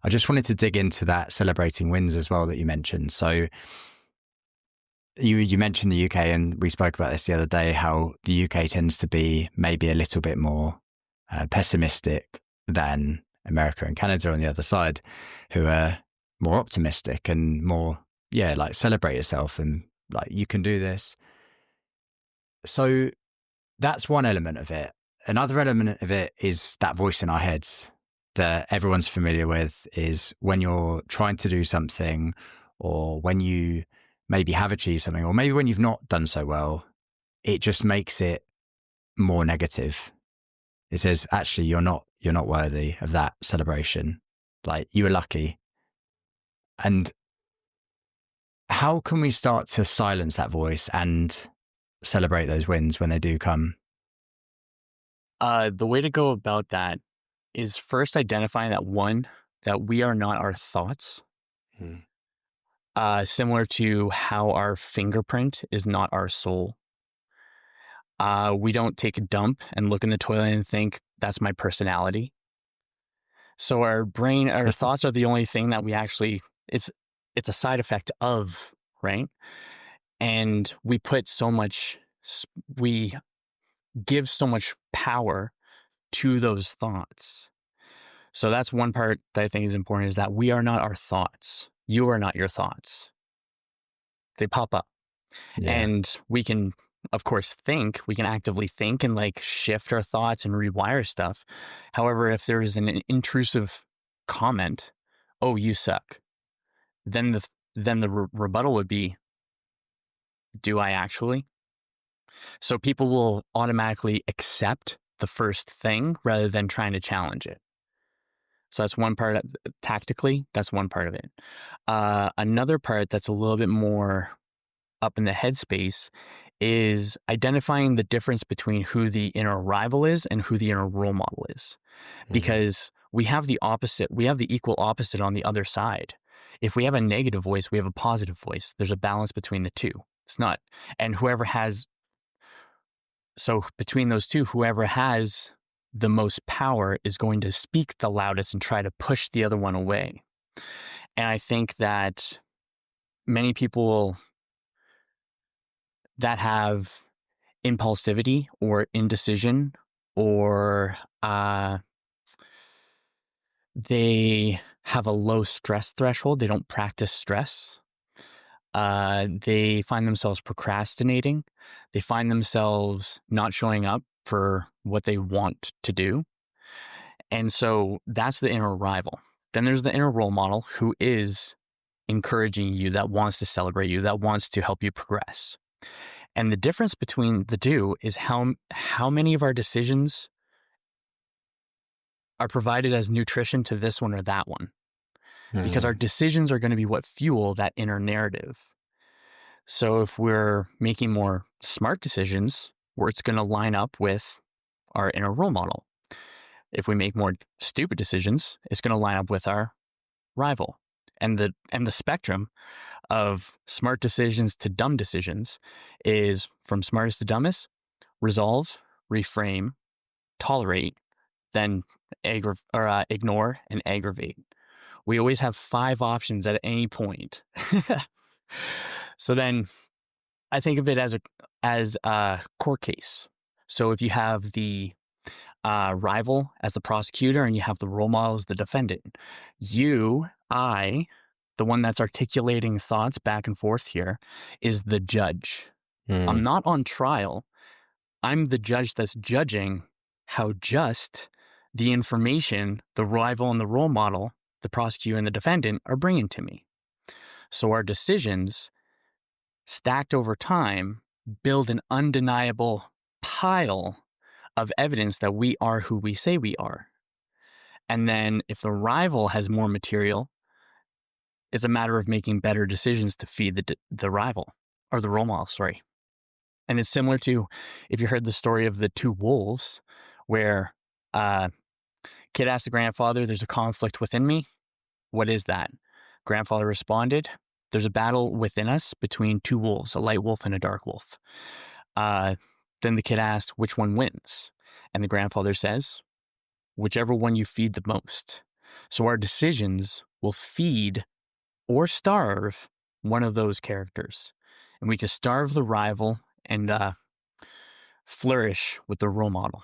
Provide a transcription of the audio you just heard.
I just wanted to dig into that celebrating wins as well that you mentioned. So you mentioned the UK, and we spoke about this the other day, how the UK tends to be maybe a little bit more pessimistic than America and Canada on the other side, who are more optimistic and more, like celebrate yourself and like you can do this. So that's one element of it. Another element of it is that voice in our heads that everyone's familiar with, is when you're trying to do something, or when you maybe have achieved something, or maybe when you've not done so well, it just makes it more negative. It says, actually, you're not worthy of that celebration. Like, you were lucky. And how can we start to silence that voice and celebrate those wins when they do come? The way to go about that is first identifying that we are not our thoughts. Similar to how our fingerprint is not our soul. We don't take a dump and look in the toilet and think, that's my personality. So our thoughts are the only thing that we actually, it's a side effect of, right? And we give so much power to those thoughts. So that's one part that I think is important, is that we are not our thoughts. You are not your thoughts. They pop up. Yeah. And we can, of course, we can actively think and like shift our thoughts and rewire stuff. However, if there is an intrusive comment, oh, you suck, then the rebuttal would be, do I actually? So people will automatically accept the first thing rather than trying to challenge it. So that's one part. Tactically, that's one part of it. Another part that's a little bit more up in the headspace is identifying the difference between who the inner rival is and who the inner role model is. Because we have the equal opposite on the other side. If we have a negative voice, we have a positive voice. There's a balance between the two. It's not. And so between those two, whoever has the most power is going to speak the loudest and try to push the other one away. And I think that many people that have impulsivity or indecision, or they have a low stress threshold, they don't practice stress. They find themselves procrastinating. They find themselves not showing up for what they want to do. And so that's the inner rival. Then there's the inner role model, who is encouraging you, that wants to celebrate you, that wants to help you progress. And the difference between the two is how many of our decisions are provided as nutrition to this one or that one. Because our decisions are going to be what fuel that inner narrative. So if we're making more smart decisions, where it's going to line up with our inner role model. If we make more stupid decisions, it's going to line up with our rival. And the spectrum of smart decisions to dumb decisions is from smartest to dumbest: resolve, reframe, tolerate, then ignore and aggravate. We always have 5 options at any point. So then I think of it as a court case. So if you have the rival as the prosecutor and you have the role model as the defendant, the one that's articulating thoughts back and forth here, is the judge. I'm not on trial. I'm the judge that's judging how just the information the rival and the role model, the prosecutor and the defendant, are bringing to me. So our decisions, stacked over time, build an undeniable pile of evidence that we are who we say we are. And then if the rival has more material, it's a matter of making better decisions to feed the rival, or the role model, sorry. And it's similar to, if you heard the story of the 2 wolves, where kid asked the grandfather, there's a conflict within me. What is that? Grandfather responded, there's a battle within us between 2 wolves, a light wolf and a dark wolf. Then the kid asked, which one wins? And the grandfather says, whichever one you feed the most. So our decisions will feed or starve one of those characters. And we can starve the rival and flourish with the role model.